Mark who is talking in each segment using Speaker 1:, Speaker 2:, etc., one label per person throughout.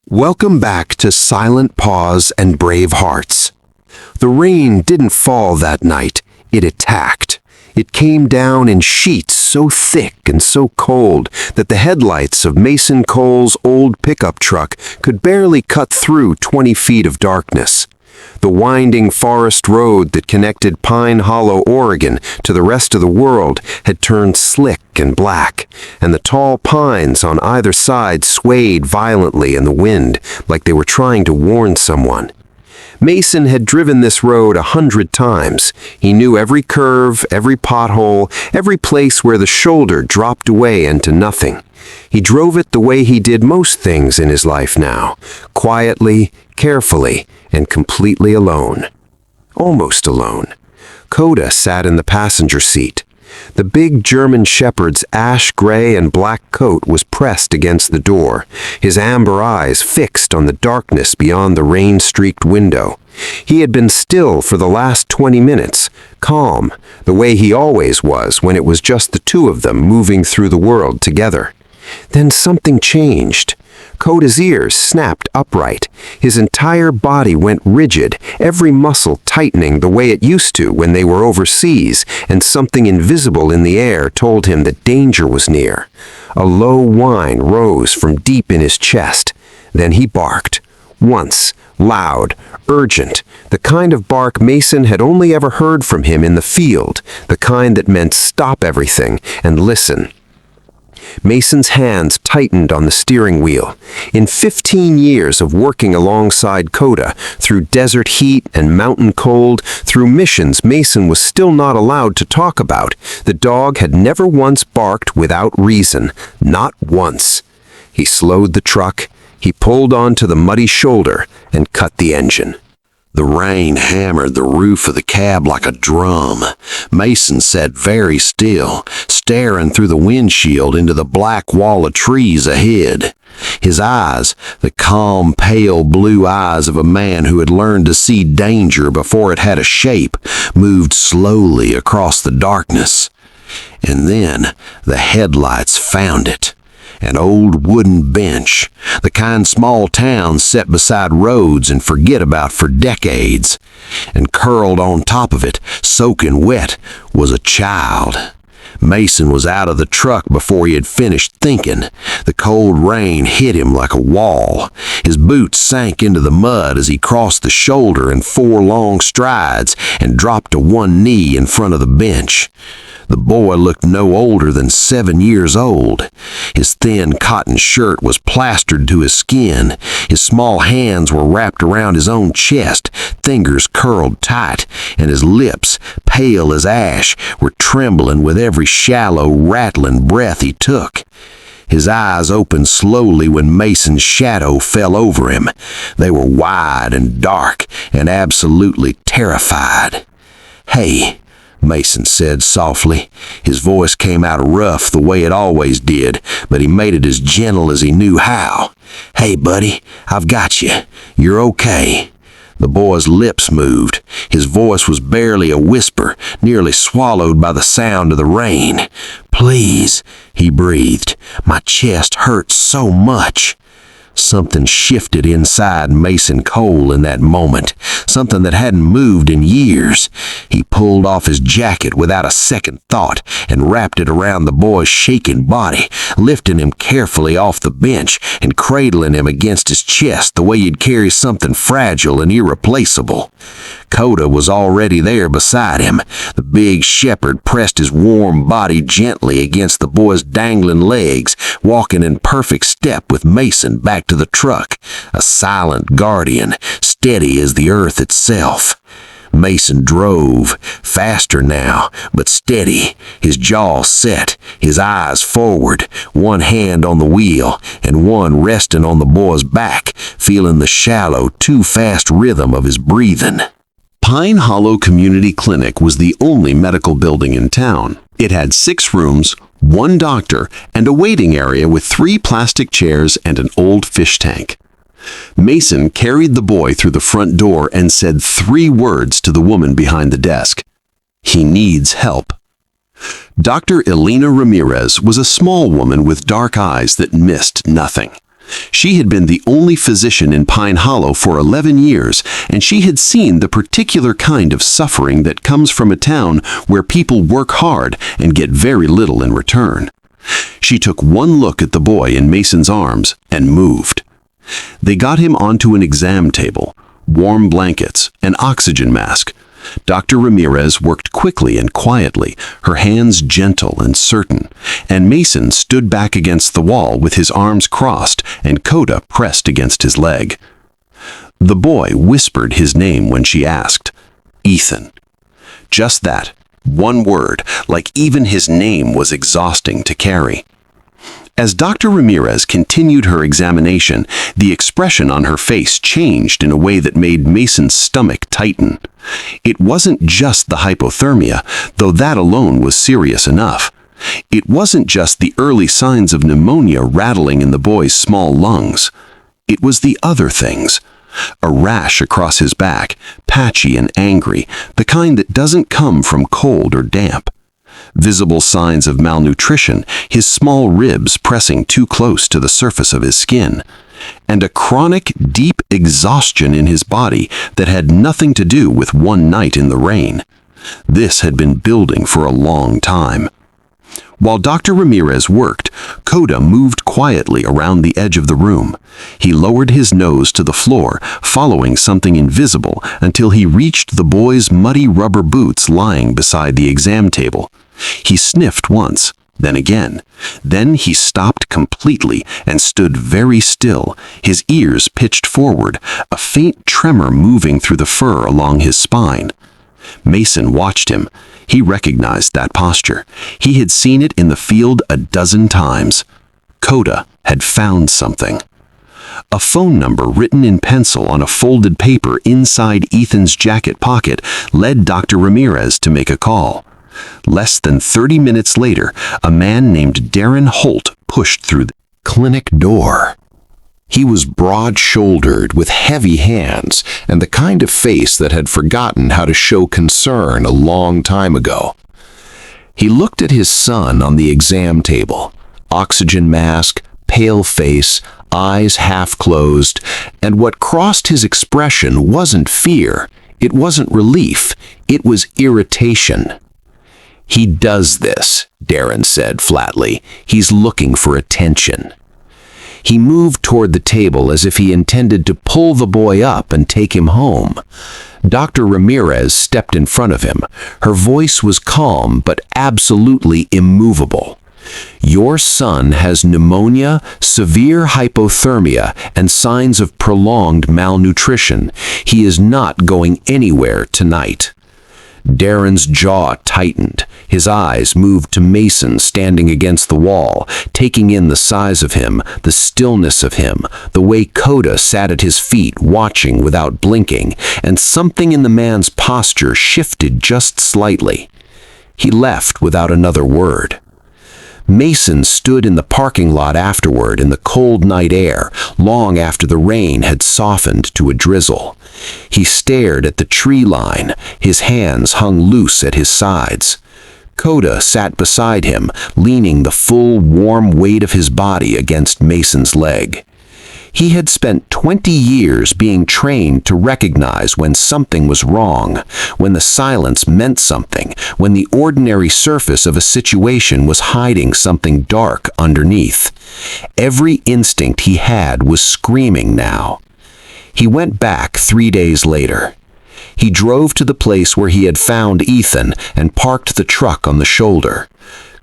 Speaker 1: Welcome back to Silent Paws and Brave Hearts. The rain didn't fall that night, it attacked. It came down in sheets so thick and so cold that the headlights of Mason Cole's old pickup truck could barely cut through 20 feet of darkness. The winding forest road that connected Pine Hollow, Oregon, to the rest of the world had turned slick and black, and the tall pines on either side swayed violently in the wind like they were trying to warn someone. Mason had driven this road 100 times. He knew every curve, every pothole, every place where the shoulder dropped away into nothing. He drove it the way he did most things in his life now, quietly, carefully, and completely alone. Almost alone. Koda sat in the passenger seat. The big German Shepherd's ash-gray and black coat was pressed against the door, his amber eyes fixed on the darkness beyond the rain-streaked window. He had been still for the last 20 minutes, calm, the way he always was when it was just the two of them moving through the world together. Then something changed. Koda's ears snapped upright. His entire body went rigid, every muscle tightening the way it used to when they were overseas, and something invisible in the air told him that danger was near. A low whine rose from deep in his chest. Then he barked. Once, loud, urgent, the kind of bark Mason had only ever heard from him in the field, the kind that meant stop everything and listen. Mason's hands tightened on the steering wheel. In 15 years of working alongside Koda, through desert heat and mountain cold, through missions Mason was still not allowed to talk about, the dog had never once barked without reason, not once. He slowed the truck, he pulled onto the muddy shoulder, and cut the engine.
Speaker 2: The rain hammered the roof of the cab like a drum. Mason sat very still, staring through the windshield into the black wall of trees ahead. His eyes, the calm, pale blue eyes of a man who had learned to see danger before it had a shape, moved slowly across the darkness. And then the headlights found it. An old wooden bench, the kind small towns set beside roads and forget about for decades. And curled on top of it, soaking wet, was a child. Mason was out of the truck before he had finished thinking. The cold rain hit him like a wall. His boots sank into the mud as he crossed the shoulder in 4 long strides and dropped to one knee in front of the bench. The boy looked no older than 7 years old. His thin cotton shirt was plastered to his skin. His small hands were wrapped around his own chest, fingers curled tight, and his lips, pale as ash, were trembling with every shallow, rattling breath he took. His eyes opened slowly when Mason's shadow fell over him. They were wide and dark and absolutely terrified. "Hey," Mason said softly. His voice came out rough the way it always did, but he made it as gentle as he knew how. "Hey, buddy, I've got you. You're okay." The boy's lips moved. His voice was barely a whisper, nearly swallowed by the sound of the rain. "Please," he breathed. "My chest hurts so much." Something shifted inside Mason Cole in that moment, something that hadn't moved in years. He pulled off his jacket without a second thought and wrapped it around the boy's shaking body, lifting him carefully off the bench and cradling him against his chest the way you'd carry something fragile and irreplaceable. Koda was already there beside him. The big shepherd pressed his warm body gently against the boy's dangling legs, walking in perfect step with Mason back to the truck, a silent guardian, steady as the earth itself. Mason drove, faster now, but steady, his jaw set, his eyes forward, one hand on the wheel and one resting on the boy's back, feeling the shallow, too-fast rhythm of his breathing.
Speaker 1: Pine Hollow Community Clinic was the only medical building in town. It had 6 rooms, 1 doctor, and a waiting area with 3 plastic chairs and an old fish tank. Mason carried the boy through the front door and said 3 words to the woman behind the desk. "He needs help." Dr. Elena Ramirez was a small woman with dark eyes that missed nothing.
Speaker 3: She had been the only physician in Pine Hollow for 11 years, and she had seen the particular kind of suffering that comes from a town where people work hard and get very little in return. She took one look at the boy in Mason's arms and moved. They got him onto an exam table, warm blankets, an oxygen mask. Dr. Ramirez worked quickly and quietly, her hands gentle and certain, and Mason stood back against the wall with his arms crossed and Koda pressed against his leg. The boy whispered his name when she asked, "Ethan." Just that, one word, like even his name was exhausting to carry. As Dr. Ramirez continued her examination, the expression on her face changed in a way that made Mason's stomach tighten. It wasn't just the hypothermia, though that alone was serious enough. It wasn't just the early signs of pneumonia rattling in the boy's small lungs. It was the other things. A rash across his back, patchy and angry, the kind that doesn't come from cold or damp. Visible signs of malnutrition, his small ribs pressing too close to the surface of his skin, and a chronic, deep exhaustion in his body that had nothing to do with one night in the rain. This had been building for a long time. While Dr. Ramirez worked, Koda moved quietly around the edge of the room. He lowered his nose to the floor, following something invisible until he reached the boy's muddy rubber boots lying beside the exam table. He sniffed once, then again. Then he stopped completely and stood very still, his ears pitched forward, a faint tremor moving through the fur along his spine. Mason watched him. He recognized that posture. He had seen it in the field a dozen times. Koda had found something. A phone number written in pencil on a folded paper inside Ethan's jacket pocket led Dr. Ramirez to make a call. Less than 30 minutes later, a man named Darren Holt pushed through the clinic door. He was broad-shouldered with heavy hands and the kind of face that had forgotten how to show concern a long time ago. He looked at his son on the exam table, oxygen mask, pale face, eyes half closed, and what crossed his expression wasn't fear, it wasn't relief, it was irritation. "He does this," Darren said flatly. "He's looking for attention." He moved toward the table as if he intended to pull the boy up and take him home. Dr. Ramirez stepped in front of him. Her voice was calm but absolutely immovable. "Your son has pneumonia, severe hypothermia, and signs of prolonged malnutrition. He is not going anywhere tonight." Darren's jaw tightened. His eyes moved to Mason standing against the wall, taking in the size of him, the stillness of him, the way Koda sat at his feet watching without blinking, and something in the man's posture shifted just slightly. He left without another word. Mason stood in the parking lot afterward in the cold night air, long after the rain had softened to a drizzle. He stared at the tree line, his hands hung loose at his sides. Koda sat beside him, leaning the full, warm weight of his body against Mason's leg. He had spent 20 years being trained to recognize when something was wrong, when the silence meant something, when the ordinary surface of a situation was hiding something dark underneath. Every instinct he had was screaming now. He went back 3 days later. He drove to the place where he had found Ethan and parked the truck on the shoulder.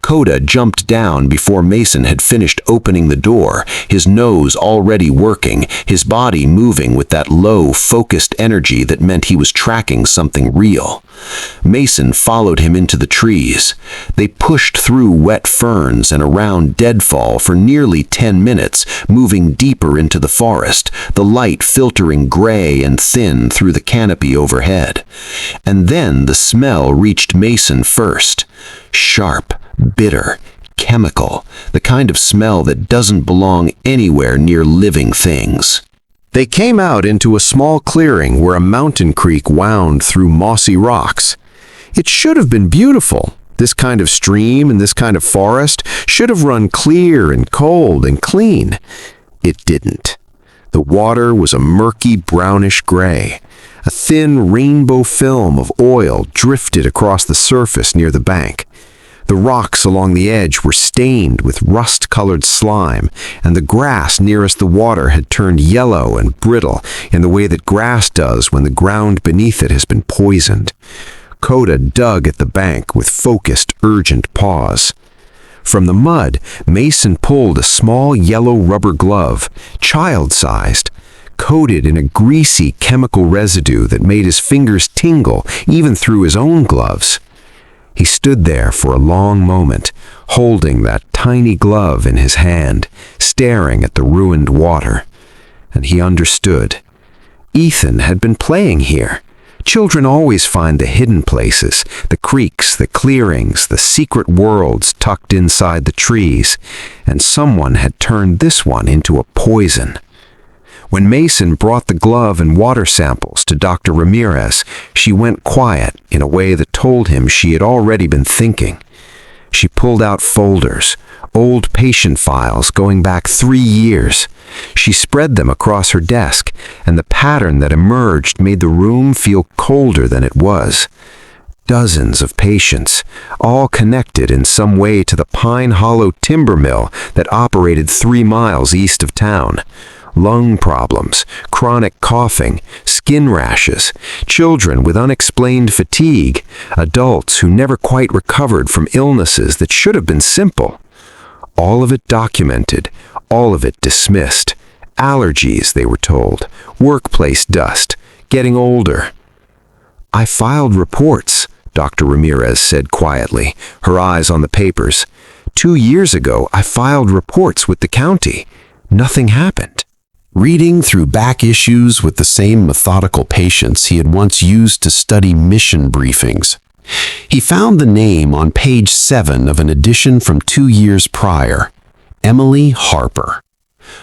Speaker 3: Koda jumped down before Mason had finished opening the door, his nose already working, his body moving with that low, focused energy that meant he was tracking something real. Mason followed him into the trees. They pushed through wet ferns and around deadfall for nearly 10 minutes, moving deeper into the forest, the light filtering gray and thin through the canopy overhead. And then the smell reached Mason first. Sharp, bitter, chemical, the kind of smell that doesn't belong anywhere near living things. They came out into a small clearing where a mountain creek wound through mossy rocks. It should have been beautiful. This kind of stream and this kind of forest should have run clear and cold and clean. It didn't. The water was a murky brownish gray. A thin rainbow film of oil drifted across the surface near the bank. The rocks along the edge were stained with rust-colored slime, and the grass nearest the water had turned yellow and brittle in the way that grass does when the ground beneath it has been poisoned. Koda dug at the bank with focused, urgent paws. From the mud, Mason pulled a small yellow rubber glove, child-sized, coated in a greasy chemical residue that made his fingers tingle even through his own gloves. He stood there for a long moment, holding that tiny glove in his hand, staring at the ruined water. And he understood. Ethan had been playing here. Children always find the hidden places, the creeks, the clearings, the secret worlds tucked inside the trees, and someone had turned this one into a poison. When Mason brought the glove and water samples to Dr. Ramirez, she went quiet in a way that told him she had already been thinking. She pulled out folders, old patient files going back 3 years. She spread them across her desk, and the pattern that emerged made the room feel colder than it was. Dozens of patients, all connected in some way to the Pine Hollow timber mill that operated 3 miles east of town. Lung problems, chronic coughing, skin rashes, children with unexplained fatigue, adults who never quite recovered from illnesses that should have been simple. All of it documented, all of it dismissed. Allergies, they were told, workplace dust, getting older. "I filed reports," Dr. Ramirez said quietly, her eyes on the papers. "2 years ago, I filed reports with the county. Nothing happened." Reading through back issues with the same methodical patience he had once used to study mission briefings, he found the name on page 7 of an edition from 2 years prior, Emily Harper,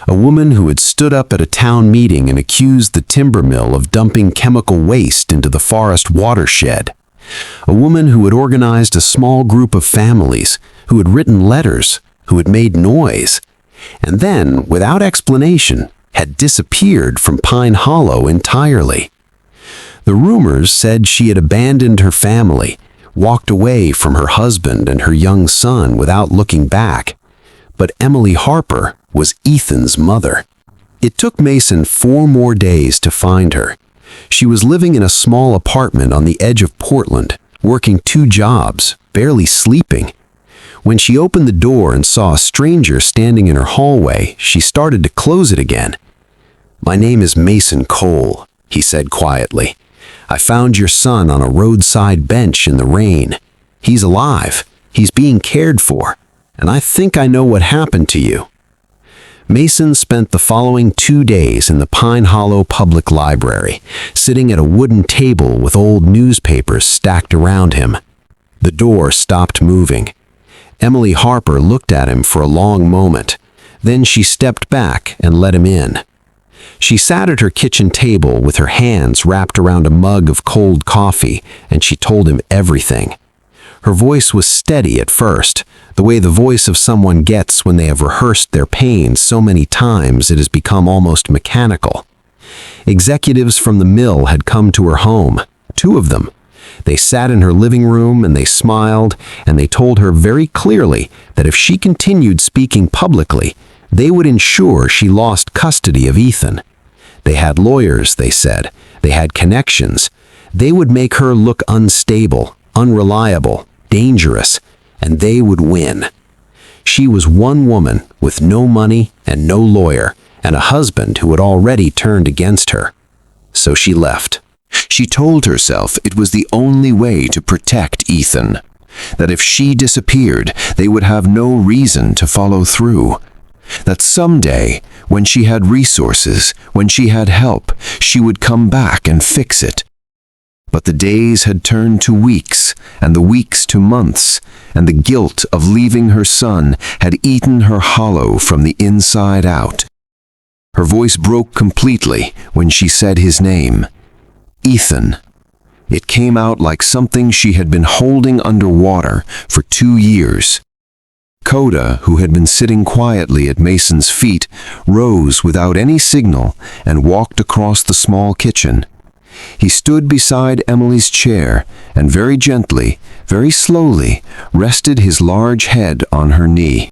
Speaker 3: a woman who had stood up at a town meeting and accused the timber mill of dumping chemical waste into the forest watershed, a woman who had organized a small group of families, who had written letters, who had made noise, and then, without explanation, had disappeared from Pine Hollow entirely. The rumors said she had abandoned her family, walked away from her husband and her young son without looking back. But Emily Harper was Ethan's mother. It took Mason 4 more days to find her. She was living in a small apartment on the edge of Portland, working 2 jobs, barely sleeping. When she opened the door and saw a stranger standing in her hallway, she started to close it again. "My name is Mason Cole," he said quietly. "I found your son on a roadside bench in the rain. He's alive. He's being cared for. And I think I know what happened to you." Mason spent the following 2 days in the Pine Hollow Public Library, sitting at a wooden table with old newspapers stacked around him. The door stopped moving. Emily Harper looked at him for a long moment. Then she stepped back and let him in. She sat at her kitchen table with her hands wrapped around a mug of cold coffee, and she told him everything. Her voice was steady at first, the way the voice of someone gets when they have rehearsed their pain so many times it has become almost mechanical. Executives from the mill had come to her home, 2 of them. They sat in her living room and they smiled, and they told her very clearly that if she continued speaking publicly, they would ensure she lost custody of Ethan. They had lawyers, they said. They had connections. They would make her look unstable, unreliable, dangerous, and they would win. She was one woman with no money and no lawyer, and a husband who had already turned against her. So she left. She told herself it was the only way to protect Ethan, that if she disappeared, they would have no reason to follow through. That someday, when she had resources, when she had help, she would come back and fix it. But the days had turned to weeks, and the weeks to months, and the guilt of leaving her son had eaten her hollow from the inside out. Her voice broke completely when she said his name. Ethan. It came out like something she had been holding underwater for 2 years.
Speaker 1: Koda, who had been sitting quietly at Mason's feet, rose without any signal and walked across the small kitchen. He stood beside Emily's chair and very gently, very slowly, rested his large head on her knee.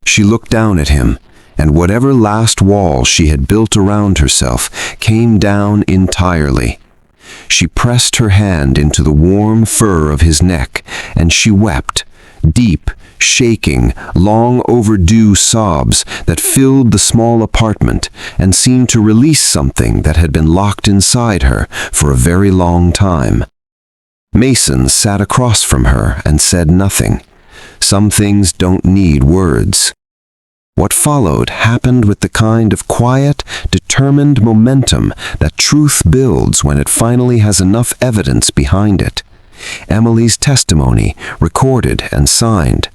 Speaker 1: She looked down at him, and whatever last wall she had built around herself came down entirely. She pressed her hand into the warm fur of his neck, and she wept, deep, shaking, long overdue sobs that filled the small apartment and seemed to release something that had been locked inside her for a very long time. Mason sat across from her and said nothing. Some things don't need words. What followed happened with the kind of quiet, determined momentum that truth builds when it finally has enough evidence behind it. Emily's testimony, recorded and signed.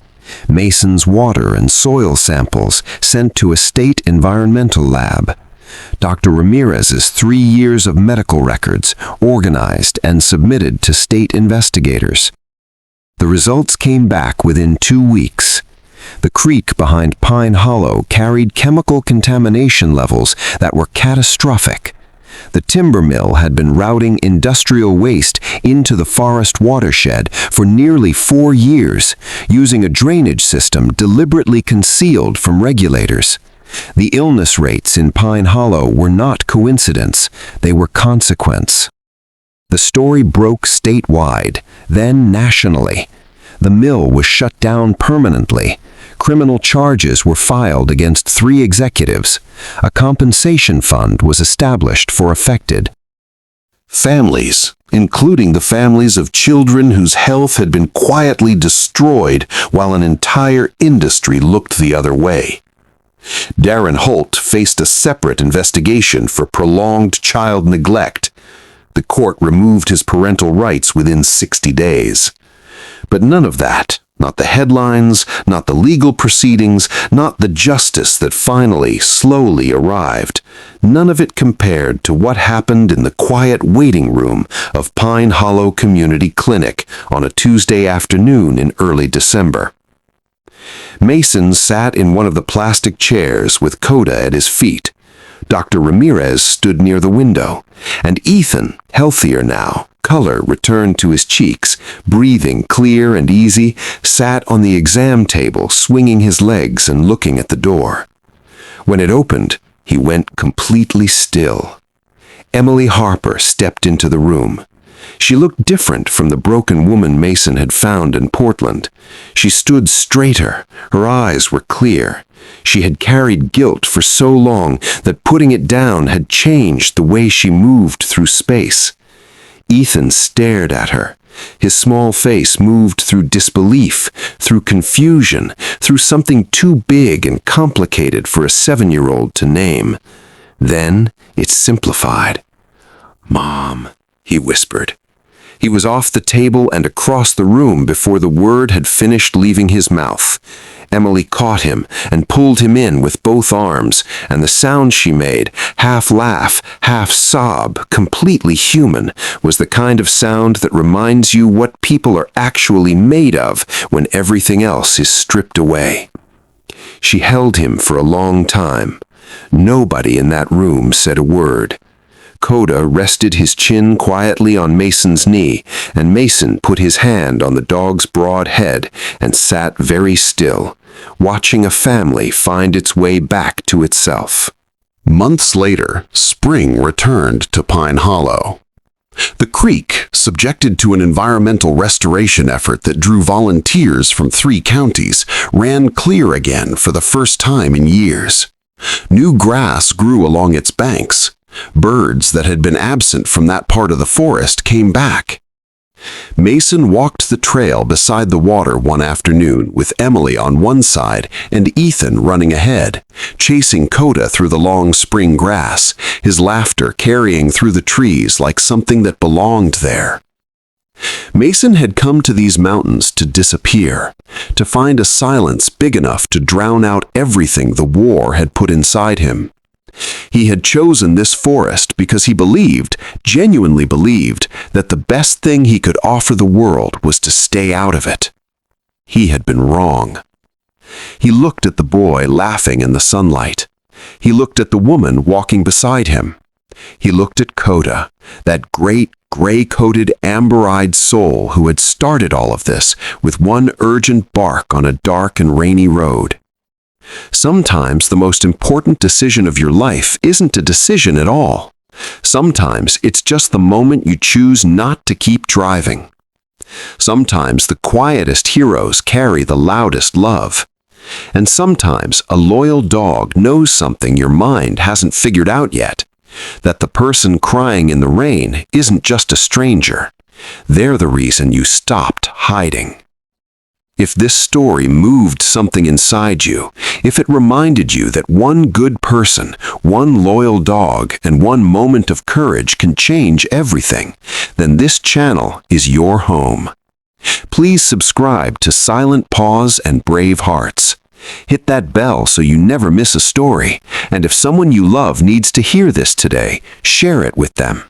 Speaker 1: Mason's water and soil samples sent to a state environmental lab. Dr. Ramirez's 3 years of medical records, organized and submitted to state investigators. The results came back within 2 weeks. The creek behind Pine Hollow carried chemical contamination levels that were catastrophic. The timber mill had been routing industrial waste into the forest watershed for nearly 4 years, using a drainage system deliberately concealed from regulators. The illness rates in Pine Hollow were not coincidence, they were consequence. The story broke statewide, then nationally. The mill was shut down permanently. Criminal charges were filed against 3 executives. A compensation fund was established for affected
Speaker 2: families, including the families of children whose health had been quietly destroyed while an entire industry looked the other way. Darren Holt faced a separate investigation for prolonged child neglect. The court removed his parental rights within 60 days. But none of that, not the headlines, not the legal proceedings, not the justice that finally, slowly arrived, none of it compared to what happened in the quiet waiting room of Pine Hollow Community Clinic on a Tuesday afternoon in early December. Mason sat in one of the plastic chairs with Koda at his feet. Dr. Ramirez stood near the window, and Ethan, healthier now, color returned to his cheeks, breathing clear and easy, sat on the exam table swinging his legs and looking at the door. When it opened, he went completely still. Emily Harper stepped into the room. She looked different from the broken woman Mason had found in Portland. She stood straighter, her eyes were clear. She had carried guilt for so long that putting it down had changed the way she moved through space. Ethan stared at her. His small face moved through disbelief, through confusion, through something too big and complicated for a 7-year-old to name. Then it simplified. "Mom," he whispered. He was off the table and across the room before the word had finished leaving his mouth. Emily caught him and pulled him in with both arms, and the sound she made, half laugh, half sob, completely human, was the kind of sound that reminds you what people are actually made of when everything else is stripped away. She held him for a long time. Nobody in that room said a word. Koda rested his chin quietly on Mason's knee, and Mason put his hand on the dog's broad head and sat very still, watching a family find its way back to itself.
Speaker 3: Months later, spring returned to Pine Hollow. The creek, subjected to an environmental restoration effort that drew volunteers from 3 counties, ran clear again for the first time in years. New grass grew along its banks. Birds that had been absent from that part of the forest came back. Mason walked the trail beside the water one afternoon with Emily on one side and Ethan running ahead, chasing Koda through the long spring grass, his laughter carrying through the trees like something that belonged there. Mason had come to these mountains to disappear, to find a silence big enough to drown out everything the war had put inside him. He had chosen this forest because he believed, genuinely believed, that the best thing he could offer the world was to stay out of it. He had been wrong. He looked at the boy laughing in the sunlight. He looked at the woman walking beside him. He looked at Koda, that great, gray-coated, amber-eyed soul who had started all of this with one urgent bark on a dark and rainy road. Sometimes the most important decision of your life isn't a decision at all. Sometimes it's just the moment you choose not to keep driving. Sometimes the quietest heroes carry the loudest love. And sometimes a loyal dog knows something your mind hasn't figured out yet, that the person crying in the rain isn't just a stranger. They're the reason you stopped hiding. If this story moved something inside you, if it reminded you that one good person, one loyal dog, and one moment of courage can change everything, then this channel is your home. Please subscribe to Silent Paws and Brave Hearts. Hit that bell so you never miss a story, and if someone you love needs to hear this today, share it with them.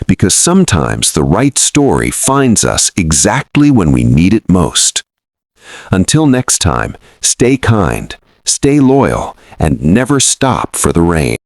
Speaker 3: Because sometimes the right story finds us exactly when we need it most. Until next time, stay kind, stay loyal, and never stop for the rain.